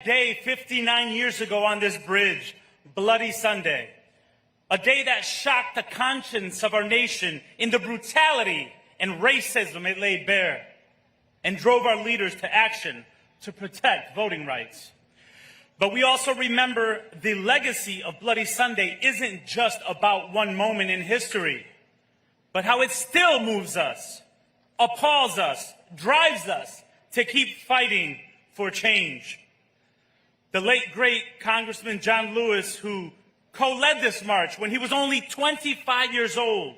day 59 years ago on this bridge, Bloody Sunday, a day that shocked the conscience of our nation in the brutality and racism it laid bare, and drove our leaders to action to protect voting rights. But we also remember the legacy of Bloody Sunday isn't just about one moment in history, but how it still moves us, appalls us, drives us to keep fighting for change. The late, great Congressman John Lewis, who co-led this march when he was only 25 years old,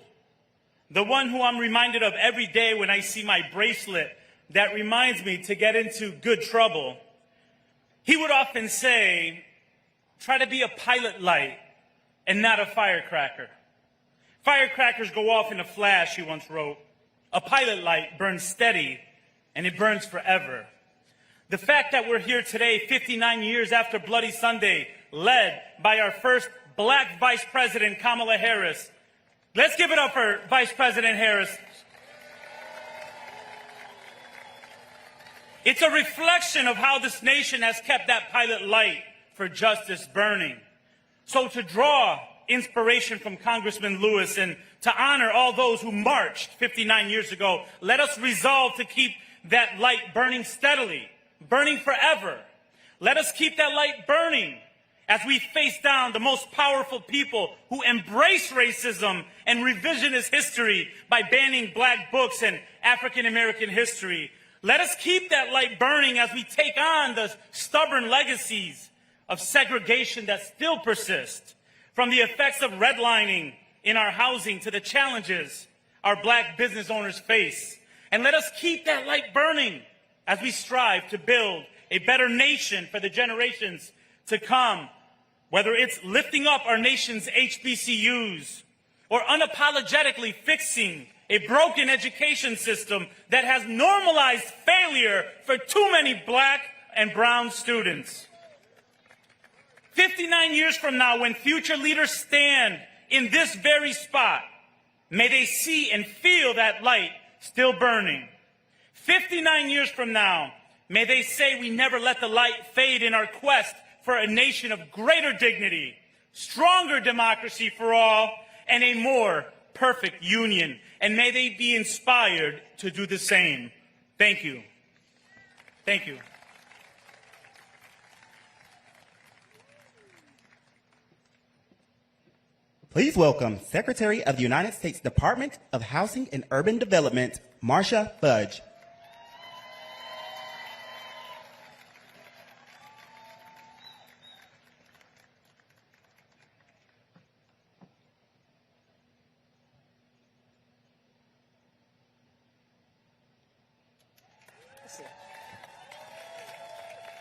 the one who I'm reminded of every day when I see my bracelet that reminds me to get into good trouble, he would often say, try to be a pilot light and not a firecracker. Firecrackers go off in a flash, he once wrote. A pilot light burns steady, and it burns forever. The fact that we're here today, 59 years after Bloody Sunday, led by our first black Vice President, Kamala Harris. Let's give it up for Vice President Harris. It's a reflection of how this nation has kept that pilot light for justice burning. So to draw inspiration from Congressman Lewis and to honor all those who marched 59 years ago, let us resolve to keep that light burning steadily, burning forever. Let us keep that light burning as we face down the most powerful people who embrace racism and revisionist history by banning black books and African American history. Let us keep that light burning as we take on the stubborn legacies of segregation that still persist, from the effects of redlining in our housing to the challenges our black business owners face. And let us keep that light burning as we strive to build a better nation for the generations to come, whether it's lifting up our nation's HBCUs or unapologetically fixing a broken education system that has normalized failure for too many black and brown students. 59 years from now, when future leaders stand in this very spot, may they see and feel that light still burning. 59 years from now, may they say we never let the light fade in our quest for a nation of greater dignity, stronger democracy for all, and a more perfect union. And may they be inspired to do the same. Thank you. Thank you. Please welcome Secretary of the United States Department of Housing and Urban Development, Marcia Fudge.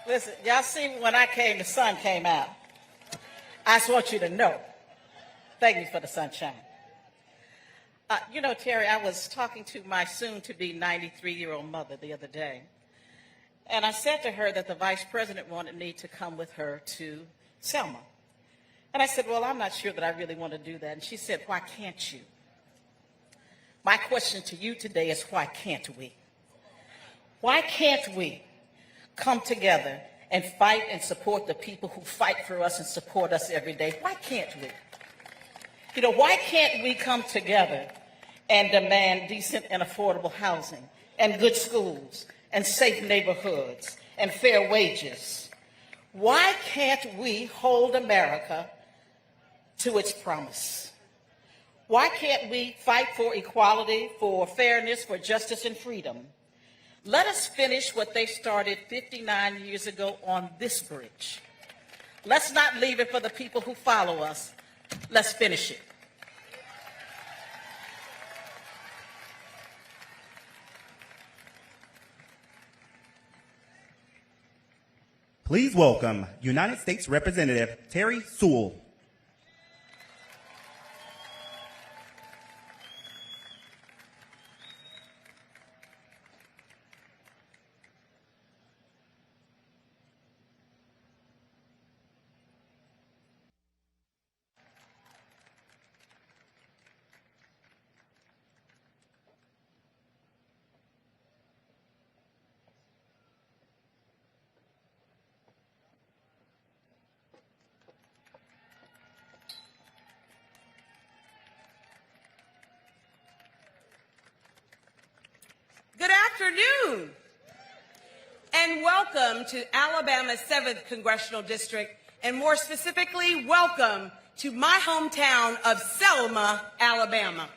Listen, y'all see when I came, the sun came out. I just want you to know. Thank you for the sunshine. You know, Terry, I was talking to my soon-to-be 93-year-old mother the other day, and I said to her that the vice president wanted me to come with her to Selma. And I said, well, I'm not sure that I really want to do that. And she said, why can't you? My question to you today is, why can't we? Why can't we come together and fight and support the people who fight for us and support us every day? Why can't we? You know, why can't we come together and demand decent and affordable housing and good schools and safe neighborhoods and fair wages? Why can't we hold America to its promise? Why can't we fight for equality, for fairness, for justice and freedom? Let us finish what they started 59 years ago on this bridge. Let's not leave it for the people who follow us. Let's finish it. Please welcome United States Representative Terry Sewell. Good afternoon, and welcome to Alabama's 7th Congressional District, and more specifically, welcome to my hometown of Selma, Alabama.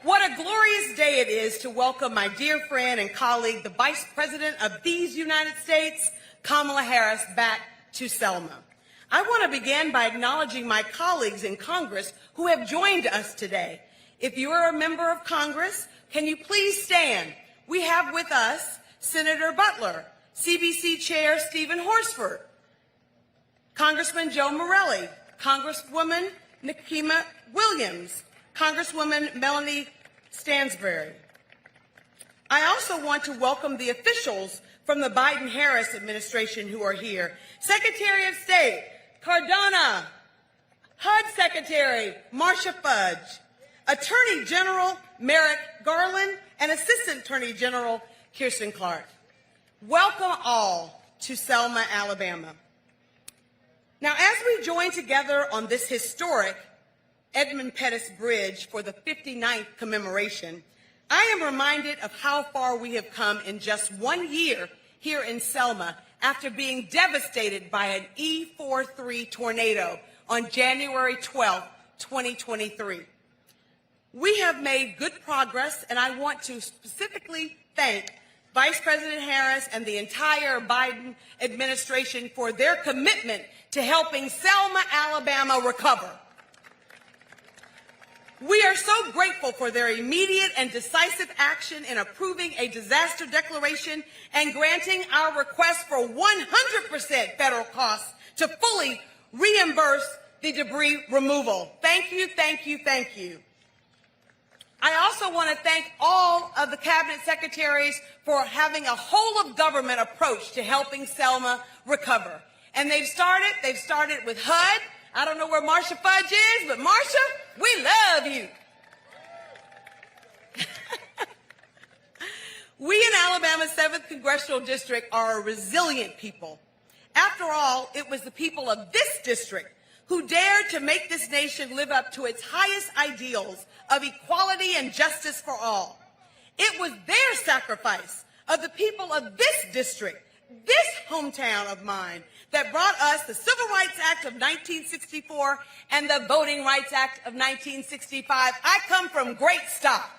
What a glorious day it is to welcome my dear friend and colleague, the Vice President of these United States, Kamala Harris, back to Selma. I want to begin by acknowledging my colleagues in Congress who have joined us today. If you are a member of Congress, can you please stand? We have with us Senator Butler, CBC Chair Stephen Horsford, Congressman Joe Morelli, Congresswoman Nicosia Williams, Congresswoman Melanie Stansbury. I also want to welcome the officials from the Biden-Harris administration who are here. Secretary of State Cardona, HUD Secretary Marcia Fudge, Attorney General Merrick Garland, and Assistant Attorney General Kirsten Clark. Welcome all to Selma, Alabama. Now, as we join together on this historic Edmund Pettus Bridge for the 59th commemoration, I am reminded of how far we have come in just 1 year here in Selma after being devastated by an E43 tornado on January 12, 2023. We have made good progress, and I want to specifically thank Vice President Harris and the entire Biden administration for their commitment to helping Selma, Alabama recover. We are so grateful for their immediate and decisive action in approving a disaster declaration and granting our request for 100% federal costs to fully reimburse the debris removal. Thank you, thank you, thank you. I also want to thank all of the cabinet secretaries for having a whole-of-government approach to helping Selma recover. And they've started with HUD. I don't know where Marcia Fudge is, but Marcia, we love you. We in Alabama's 7th Congressional District are a resilient people. After all, it was the people of this district who dared to make this nation live up to its highest ideals of equality and justice for all. It was their sacrifice of the people of this district, this hometown of mine, that brought us the Civil Rights Act of 1964 and the Voting Rights Act of 1965. I come from great stock.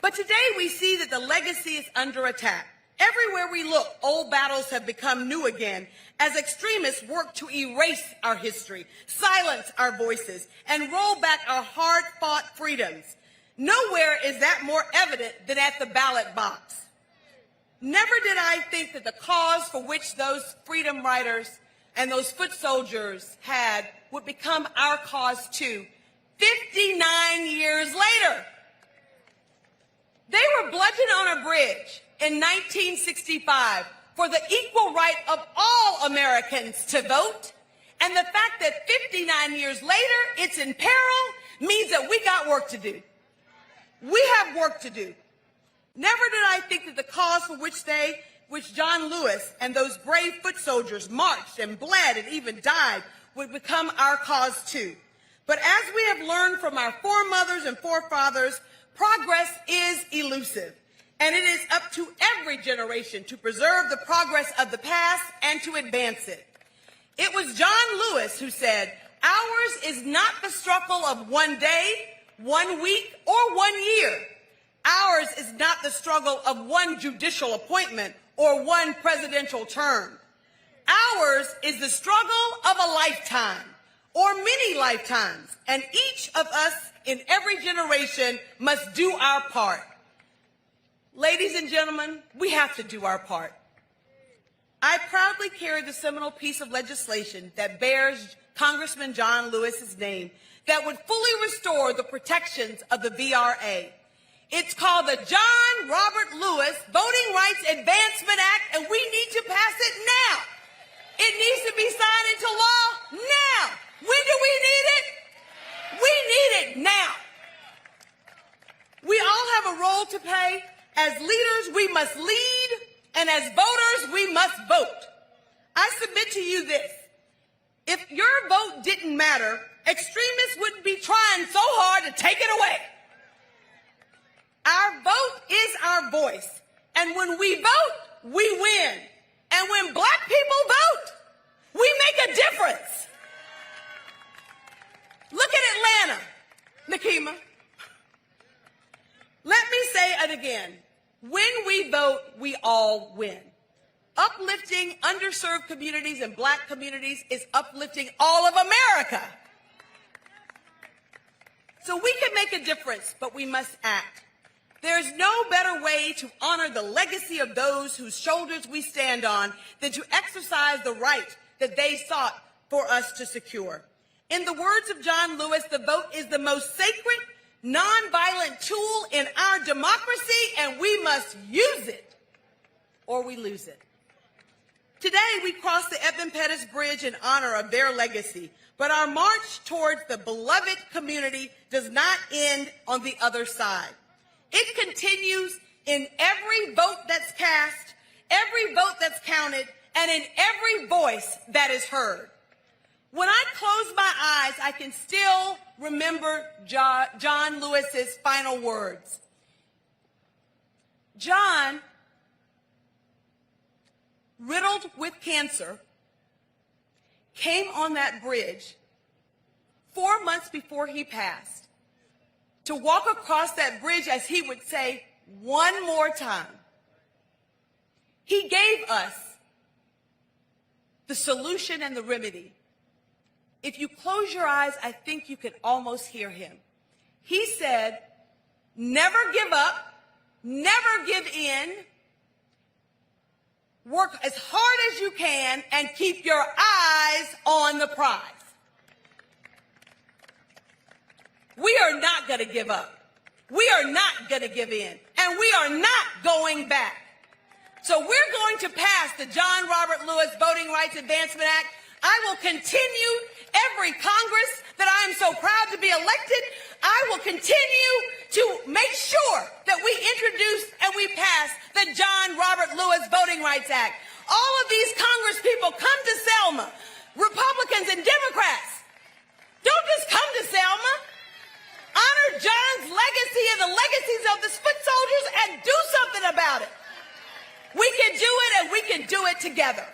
But today we see that the legacy is under attack. Everywhere we look, old battles have become new again as extremists work to erase our history, silence our voices, and roll back our hard-fought freedoms. Nowhere is that more evident than at the ballot box. Never did I think that the cause for which those freedom riders and those foot soldiers had would become our cause too, 59 years later. They were bludgeoned on a bridge in 1965 for the equal right of all Americans to vote. And the fact that 59 years later it's in peril means that we got work to do. We have work to do. Never did I think that the cause for which John Lewis and those brave foot soldiers marched and bled and even died would become our cause too. But as we have learned from our foremothers and forefathers, progress is elusive. And it is up to every generation to preserve the progress of the past and to advance it. It was John Lewis who said, "Ours is not the struggle of one day, 1 week, or 1 year. Ours is not the struggle of one judicial appointment or one presidential term. Ours is the struggle of a lifetime or many lifetimes, and each of us in every generation must do our part." Ladies and gentlemen, we have to do our part. I proudly carry the seminal piece of legislation that bears Congressman John Lewis's name that would fully restore the protections of the VRA. It's called the John Robert Lewis Voting Rights Advancement Act, and we need to pass it now. It needs to be signed into law now. When do we need it? We need it now. We all have a role to play. As leaders, we must lead, and as voters, we must vote. I submit to you this. If your vote didn't matter, extremists wouldn't be trying so hard to take it away. Our vote is our voice. And when we vote, we win. And when black people vote, we make a difference. Look at Atlanta, Nakima. Let me say it again. When we vote, we all win. Uplifting underserved communities and black communities is uplifting all of America. So we can make a difference, but we must act. There's no better way to honor the legacy of those whose shoulders we stand on than to exercise the right that they sought for us to secure. In the words of John Lewis, the vote is the most sacred, nonviolent tool in our democracy, and we must use it or we lose it. Today, we cross the Pettus Bridge in honor of their legacy, but our march towards the beloved community does not end on the other side. It continues in every vote that's cast, every vote that's counted, and in every voice that is heard. When I close my eyes, I can still remember John Lewis's final words. John, riddled with cancer, came on that bridge 4 months before he passed to walk across that bridge, as he would say, one more time. He gave us the solution and the remedy. If you close your eyes, I think you can almost hear him. He said, never give up, never give in, work as hard as you can, and keep your eyes on the prize. We are not going to give up. We are not going to give in. And we are not going back. So we're going to pass the John Robert Lewis Voting Rights Advancement Act. I will continue every Congress that I am so proud to be elected. I will continue to make sure that we introduce and we pass the John Robert Lewis Voting Rights Act. All of these Congress people come to Selma, Republicans and Democrats. Don't just come to Selma. Honor John's legacy and the legacies of the foot soldiers and do something about it. We can do it, and we can do it together.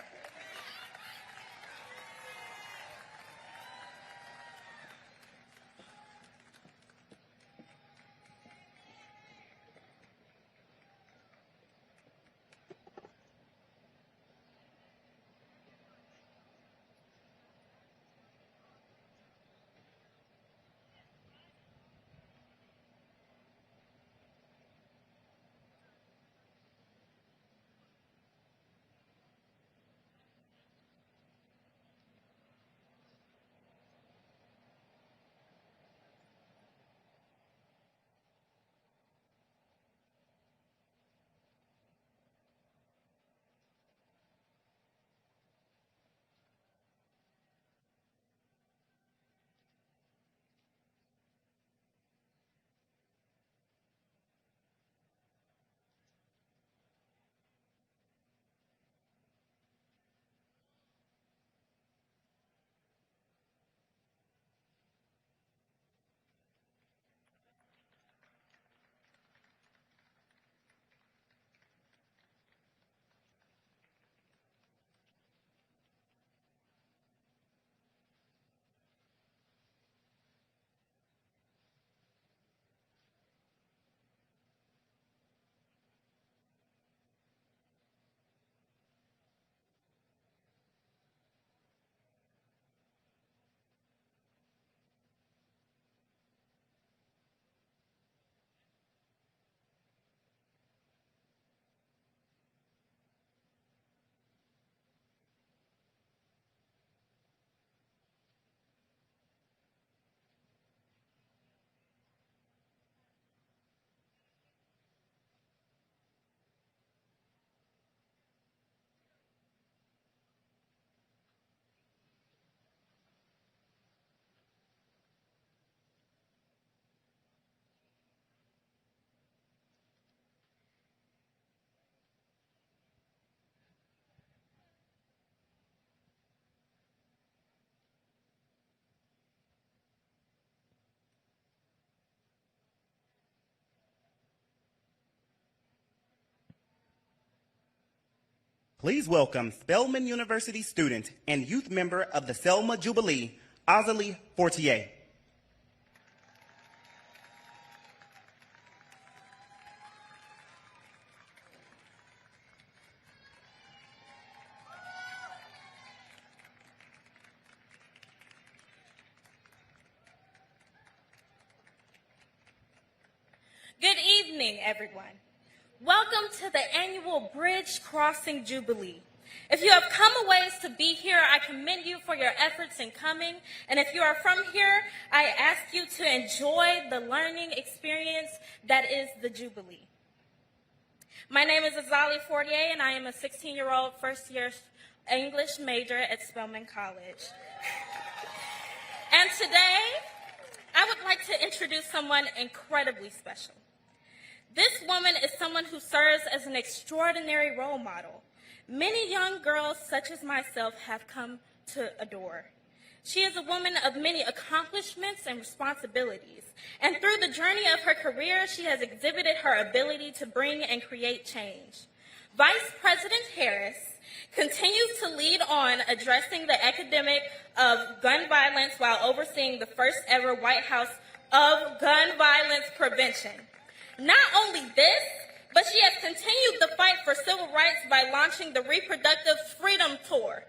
Please welcome Spelman University student and youth member of the Selma Jubilee, Azalee Fortier. Good evening, everyone. Welcome to the annual Bridge Crossing Jubilee. If you have come a ways to be here, I commend you for your efforts in coming. And if you are from here, I ask you to enjoy the learning experience that is the Jubilee. My name is Azalee Fortier, and I am a 16-year-old first-year English major at Spelman College. And today, I would like to introduce someone incredibly special. This woman is someone who serves as an extraordinary role model. Many young girls, such as myself, have come to adore. She is a woman of many accomplishments and responsibilities, and through the journey of her career, she has exhibited her ability to bring and create change. Vice President Harris continues to lead on addressing the epidemic of gun violence while overseeing the first ever White House of Gun Violence Prevention. Not only this, but she has continued the fight for civil rights by launching the Reproductive Freedom Tour.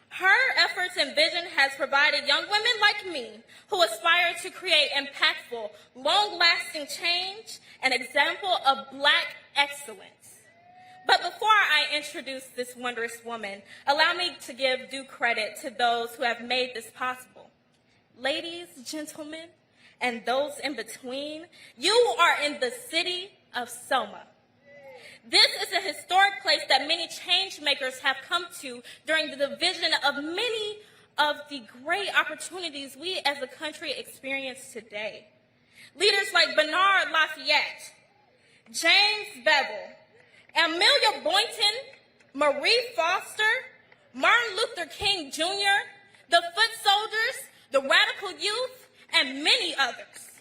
Her efforts and vision has provided young women like me who aspire to create impactful, long-lasting change, an example of Black excellence. But before I introduce this wondrous woman, allow me to give due credit to those who have made this possible. Ladies, gentlemen, and those in between, you are in the city of Selma. This is a historic place that many change makers have come to during the division of many of the great opportunities we as a country experience today. Leaders like Bernard Lafayette, James Bevel, Amelia Boynton, Marie Foster, Martin Luther King Jr., the Foot Soldiers, the Radical Youth, and many others.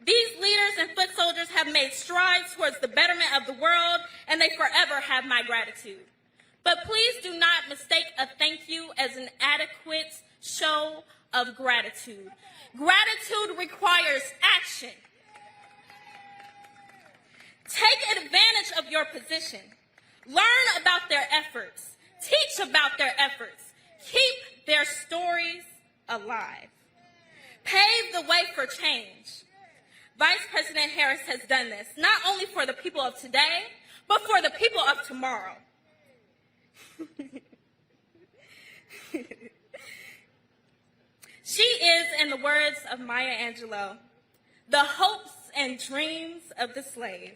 These leaders and foot soldiers have made strides towards the betterment of the world, and they forever have my gratitude. But please do not mistake a thank you as an adequate show of gratitude. Gratitude requires action. Take advantage of your position. Learn about their efforts. Teach about their efforts. Keep their stories alive. Pave the way for change. Vice President Harris has done this, not only for the people of today, but for the people of tomorrow. She is, in the words of Maya Angelou, the hopes and dreams of the slave.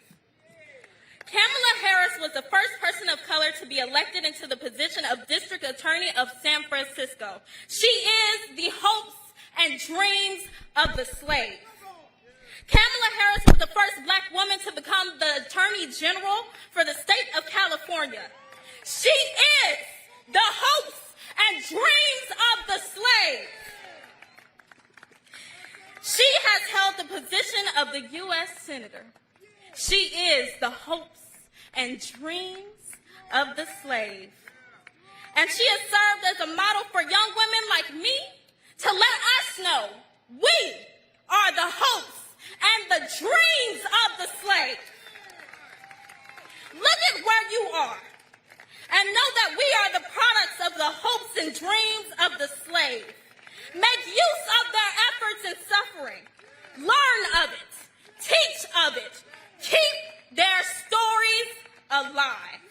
Kamala Harris was the first person of color to be elected into the position of District Attorney of San Francisco. She is the hopes and dreams of the slave. Kamala Harris was the first Black woman to become the Attorney General for the state of California. She is the hopes and dreams of the slave. She has held the position of the U.S. Senator. She is the hopes and dreams of the slave. And she has served as a model for young women like me to let us know we are the hopes and the dreams of the slave. Look at where you are and know that we are the products of the hopes and dreams of the slave. Make use of their efforts and suffering. Learn of it. Teach of it. Keep their stories alive.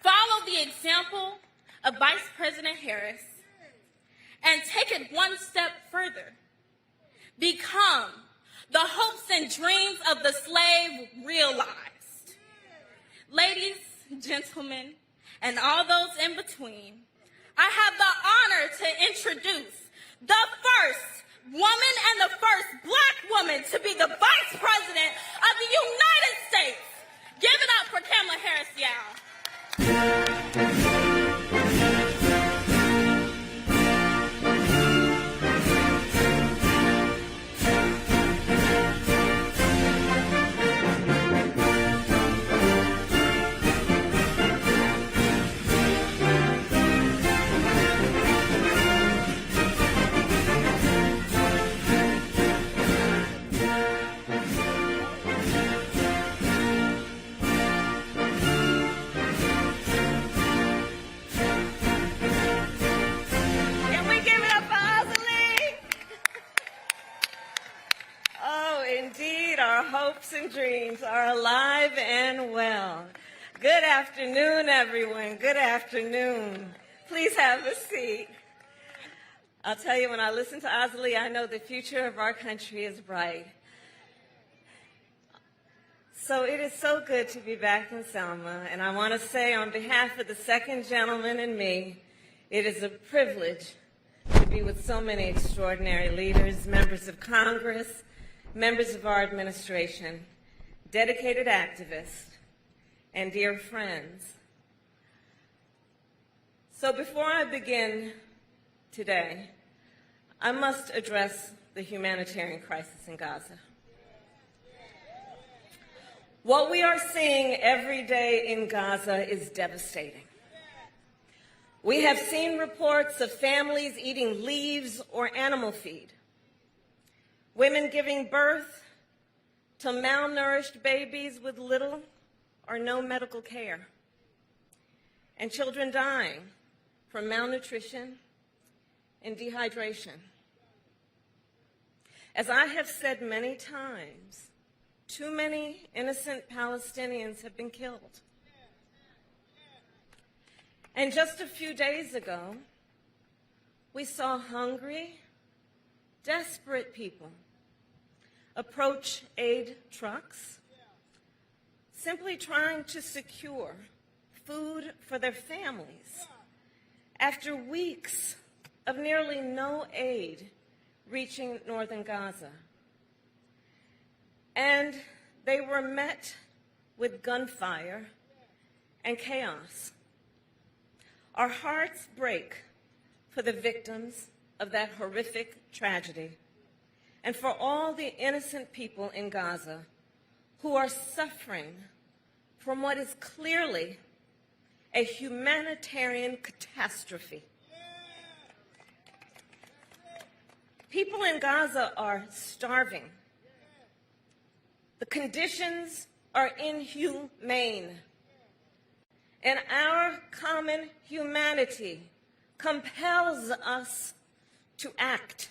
Follow the example of Vice President Harris and take it one step further. Become the hopes and dreams of the slave realized. Ladies, gentlemen, and all those in between, I have the honor to introduce the first woman and the first Black woman to be the Vice President of the United States. Give it up for Kamala Harris, y'all. hopes and dreams are alive and well. Good afternoon, everyone. Good afternoon. Please have a seat. I'll tell you, when I listen to Azali, I know the future of our country is bright. So it is so good to be back in Selma, and I want to say on behalf of the second gentleman and me, it is a privilege to be with so many extraordinary leaders, members of Congress, members of our administration, dedicated activists, and dear friends. So before I begin today, I must address the humanitarian crisis in Gaza. What we are seeing every day in Gaza is devastating. We have seen reports of families eating leaves or animal feed, women giving birth to malnourished babies with little or no medical care, and children dying from malnutrition and dehydration. As I have said many times, too many innocent Palestinians have been killed. And just a few days ago, we saw hungry, desperate people approach aid trucks, simply trying to secure food for their families after weeks of nearly no aid reaching northern Gaza. And they were met with gunfire and chaos. Our hearts break for the victims of that horrific tragedy and for all the innocent people in Gaza who are suffering from what is clearly a humanitarian catastrophe. People in Gaza are starving. The conditions are inhumane. And our common humanity compels us to act.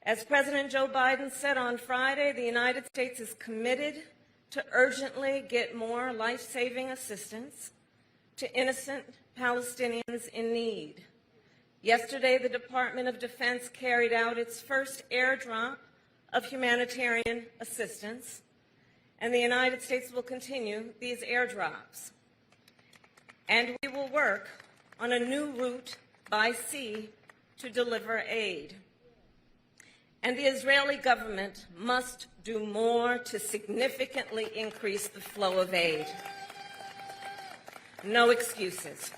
As President Joe Biden said on Friday, the United States is committed to urgently get more life-saving assistance to innocent Palestinians in need. Yesterday, the Department of Defense carried out its first airdrop of humanitarian assistance, and the United States will continue these airdrops. And we will work on a new route by sea to deliver aid. And the Israeli government must do more to significantly increase the flow of aid. No excuses.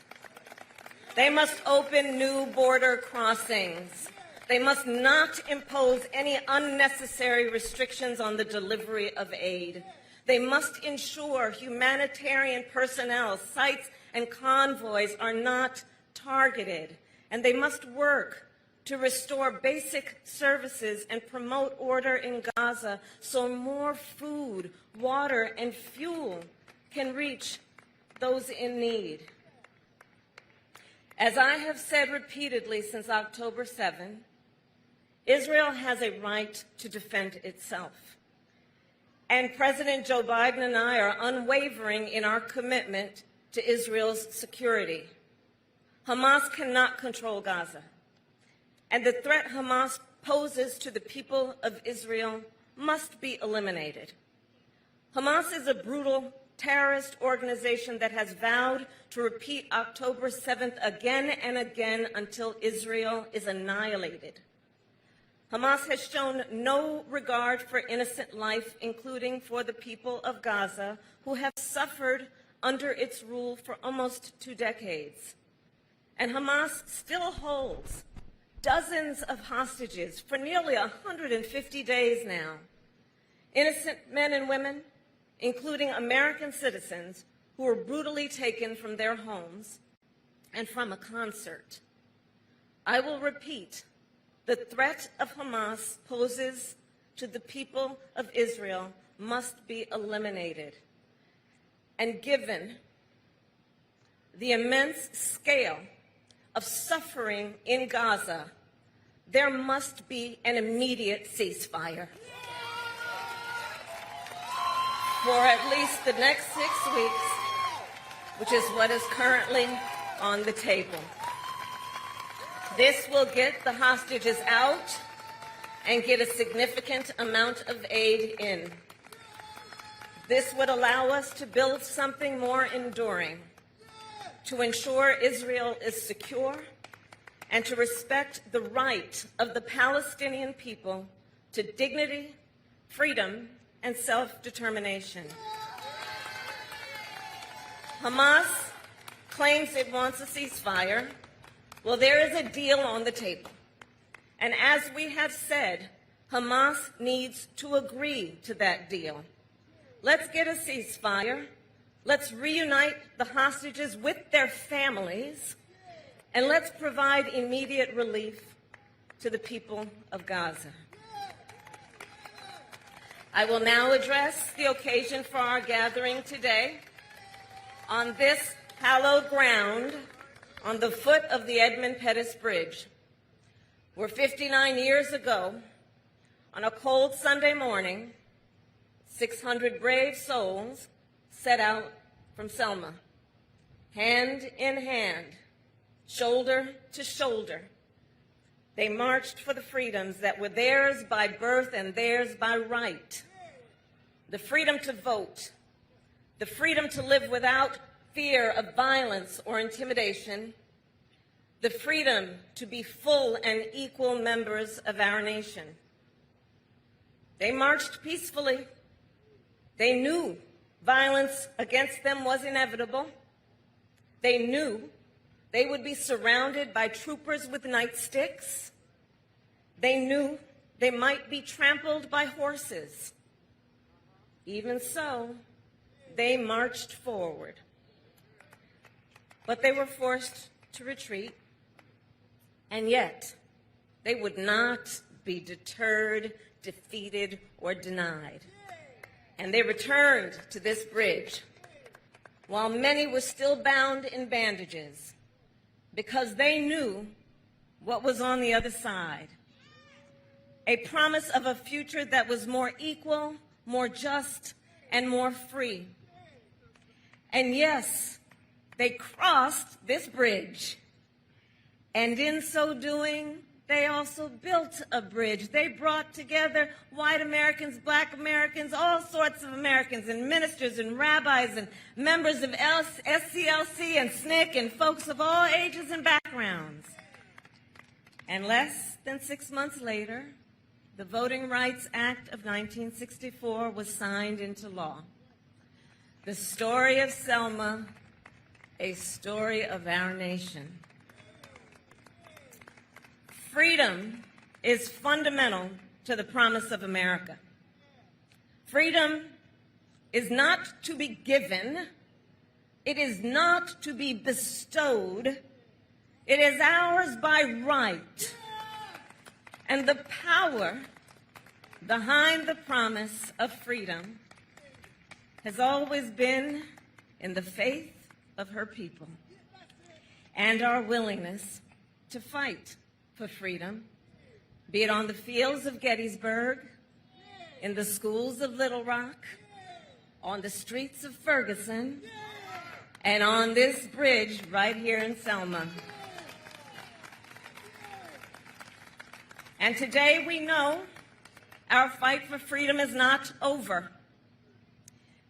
They must open new border crossings. They must not impose any unnecessary restrictions on the delivery of aid. They must ensure humanitarian personnel, sites, and convoys are not targeted. And they must work to restore basic services and promote order in Gaza so more food, water, and fuel can reach those in need. As I have said repeatedly since October 7, Israel has a right to defend itself. And President Joe Biden and I are unwavering in our commitment to Israel's security. Hamas cannot control Gaza, and the threat Hamas poses to the people of Israel must be eliminated. Hamas is a brutal terrorist organization that has vowed to repeat October 7th again and again until Israel is annihilated. Hamas has shown no regard for innocent life, including for the people of Gaza, who have suffered under its rule for almost 2 decades. And Hamas still holds dozens of hostages for nearly 150 days now. Innocent men and women, including American citizens, who were brutally taken from their homes and from a concert. I will repeat, the threat of Hamas poses to the people of Israel must be eliminated. And given the immense scale of suffering in Gaza, there must be an immediate ceasefire. for at least the next 6 weeks, which is what is currently on the table. This will get the hostages out and get a significant amount of aid in. This would allow us to build something more enduring, to ensure Israel is secure, and to respect the right of the Palestinian people to dignity, freedom, and self-determination. Hamas claims it wants a ceasefire. Well, there is a deal on the table. And as we have said, Hamas needs to agree to that deal. Let's get a ceasefire. Let's reunite the hostages with their families. And let's provide immediate relief to the people of Gaza. I will now address the occasion for our gathering today on this hallowed ground on the foot of the Edmund Pettus Bridge, where 59 years ago, on a cold Sunday morning, 600 brave souls set out from Selma, hand in hand, shoulder to shoulder. They marched for the freedoms that were theirs by birth and theirs by right. The freedom to vote, the freedom to live without fear of violence or intimidation, the freedom to be full and equal members of our nation. They marched peacefully. They knew violence against them was inevitable. They knew they would be surrounded by troopers with nightsticks. They knew they might be trampled by horses. Even so, they marched forward. But they were forced to retreat, and yet they would not be deterred, defeated, or denied. And they returned to this bridge while many were still bound in bandages, because they knew what was on the other side. A promise of a future that was more equal, more just, and more free. And yes, they crossed this bridge. And in so doing, they also built a bridge. They brought together white Americans, black Americans, all sorts of Americans, and ministers and rabbis and members of SCLC and SNCC and folks of all ages and backgrounds. And less than 6 months later, the Voting Rights Act of 1964 was signed into law. The story of Selma, a story of our nation. Freedom is fundamental to the promise of America. Freedom is not to be given. It is not to be bestowed. It is ours by right. And the power behind the promise of freedom has always been in the faith of her people and our willingness to fight for freedom, be it on the fields of Gettysburg, in the schools of Little Rock, on the streets of Ferguson, and on this bridge right here in Selma. And today we know our fight for freedom is not over,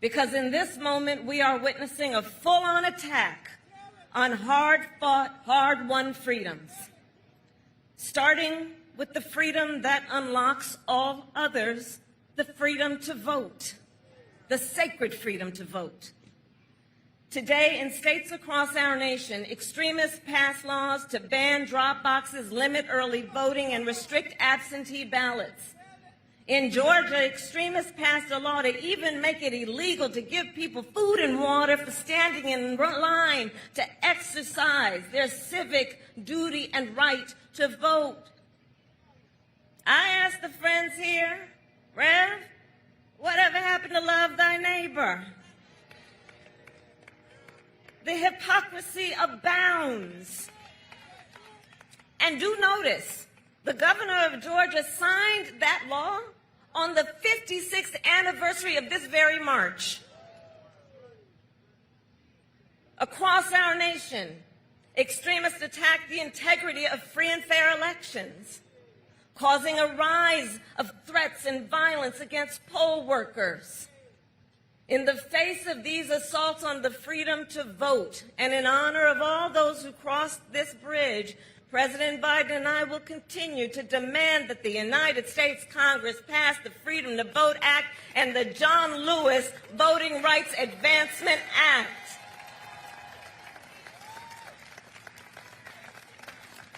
because in this moment we are witnessing a full-on attack on hard-fought, hard-won freedoms, starting with the freedom that unlocks all others, the freedom to vote, the sacred freedom to vote. Today, in states across our nation, extremists pass laws to ban drop boxes, limit early voting, and restrict absentee ballots. In Georgia, extremists passed a law to even make it illegal to give people food and water for standing in line to exercise their civic duty and right to vote. I asked the friends here, Rev, whatever happened to love thy neighbor? The hypocrisy abounds. And do notice, the governor of Georgia signed that law on the 56th anniversary of this very march. Across our nation, extremists attacked the integrity of free and fair elections, causing a rise of threats and violence against poll workers. In the face of these assaults on the freedom to vote, and in honor of all those who crossed this bridge, President Biden and I will continue to demand that the United States Congress pass the Freedom to Vote Act and the John Lewis Voting Rights Advancement Act.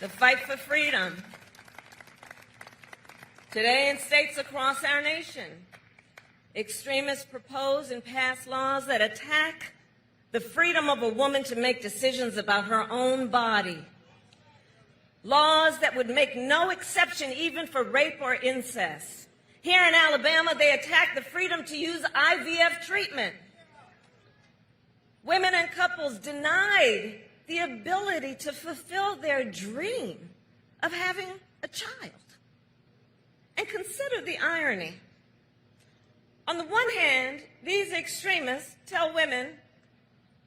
The fight for freedom. Today in states across our nation, extremists propose and pass laws that attack the freedom of a woman to make decisions about her own body. Laws that would make no exception even for rape or incest. Here in Alabama, they attack the freedom to use IVF treatment. Women and couples denied the ability to fulfill their dream of having a child. And consider the irony. On the one hand, these extremists tell women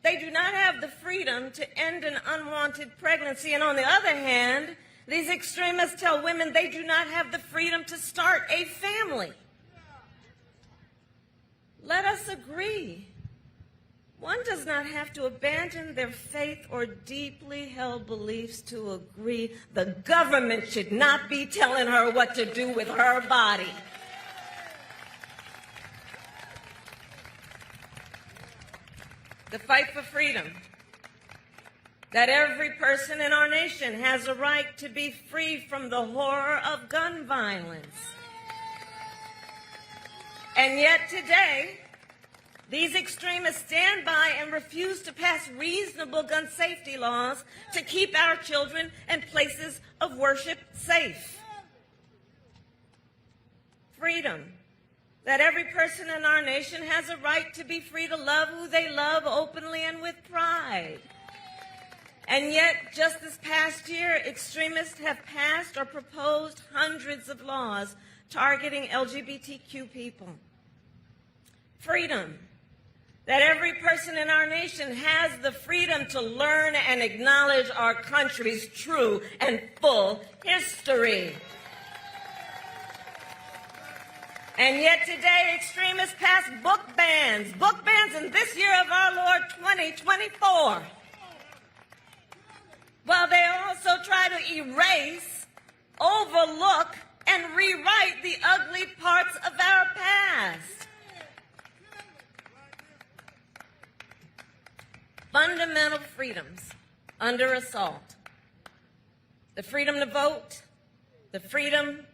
they do not have the freedom to end an unwanted pregnancy. And on the other hand, these extremists tell women they do not have the freedom to start a family. Let us agree. One does not have to abandon their faith or deeply held beliefs to agree the government should not be telling her what to do with her body. The fight for freedom. That every person in our nation has a right to be free from the horror of gun violence. And yet today, these extremists stand by and refuse to pass reasonable gun safety laws to keep our children and places of worship safe. Freedom. That every person in our nation has a right to be free to love who they love openly and with pride. And yet, just this past year, extremists have passed or proposed hundreds of laws targeting LGBTQ people. Freedom. That every person in our nation has the freedom to learn and acknowledge our country's true and full history. And yet today, extremists pass book bans in this year of our Lord 2024. While they also try to erase, overlook, and rewrite the ugly parts of our past. Fundamental freedoms under assault. The freedom to vote, the freedom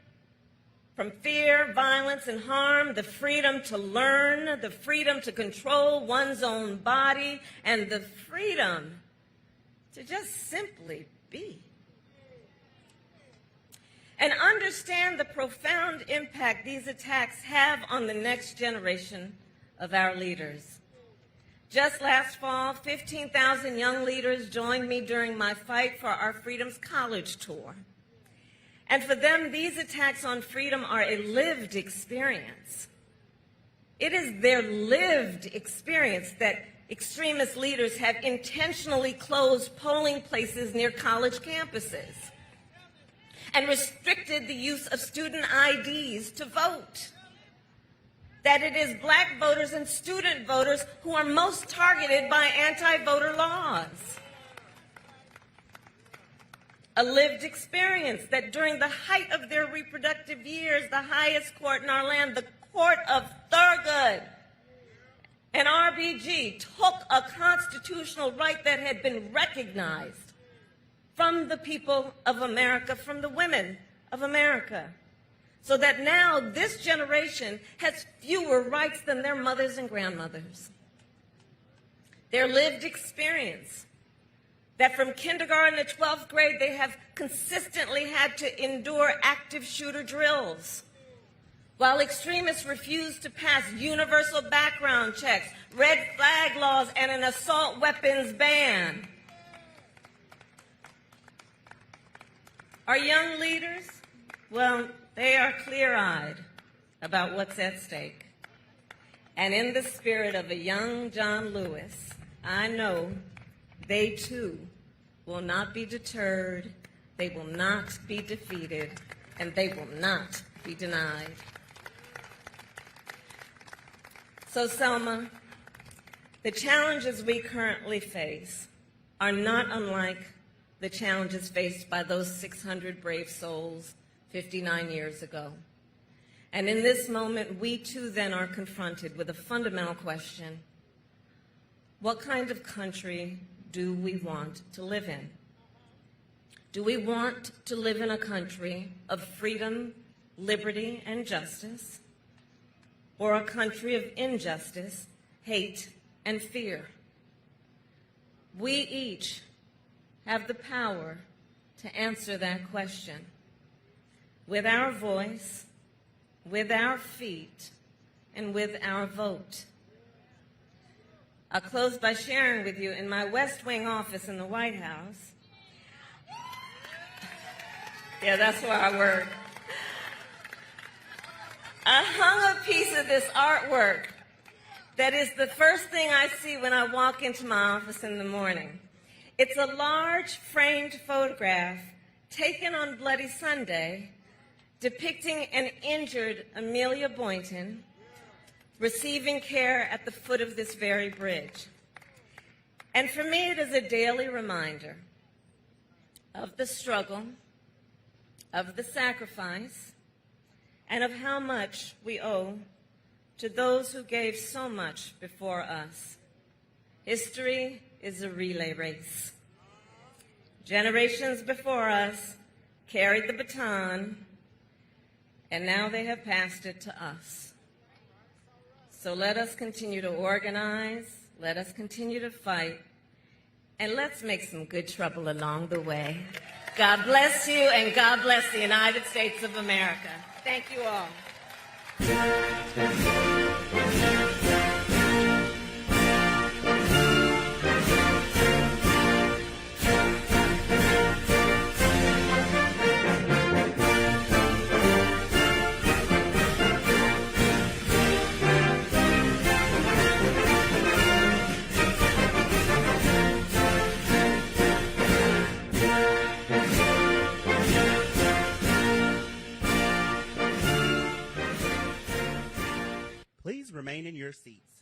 from fear, violence, and harm, the freedom to learn, the freedom to control one's own body, and the freedom to just simply be. And understand the profound impact these attacks have on the next generation of our leaders. Just last fall, 15,000 young leaders joined me during my Fight for Our Freedoms college tour. And for them, these attacks on freedom are a lived experience. It is their lived experience that extremist leaders have intentionally closed polling places near college campuses and restricted the use of student IDs to vote. That it is black voters and student voters who are most targeted by anti-voter laws. A lived experience that during the height of their reproductive years, the highest court in our land, the Court of Thurgood, and RBG took a constitutional right that had been recognized from the people of America, from the women of America, so that now this generation has fewer rights than their mothers and grandmothers. Their lived experience that from kindergarten to 12th grade, they have consistently had to endure active shooter drills, while extremists refuse to pass universal background checks, red flag laws, and an assault weapons ban. Our young leaders, well, they are clear-eyed. about what's at stake. And in the spirit of a young John Lewis, I know they too will not be deterred, they will not be defeated, and they will not be denied. So, Selma, the challenges we currently face are not unlike the challenges faced by those 600 brave souls 59 years ago. And in this moment, we too then are confronted with a fundamental question: what kind of country do we want to live in? Do we want to live in a country of freedom, liberty, and justice, or a country of injustice, hate, and fear? We each have the power to answer that question with our voice, with our feet, and with our vote. I'll close by sharing with you, in my West Wing office in the White House, yeah, that's where I work, I hung a piece of this artwork that is the first thing I see when I walk into my office in the morning. It's a large framed photograph taken on Bloody Sunday depicting an injured Amelia Boynton receiving care at the foot of this very bridge. And for me, it is a daily reminder of the struggle, of the sacrifice, and of how much we owe to those who gave so much before us. History is a relay race. Generations before us carried the baton, and now they have passed it to us. So let us continue to organize, let us continue to fight, and let's make some good trouble along the way. God bless you, and God bless the United States of America. Thank you all. Please remain in your seats.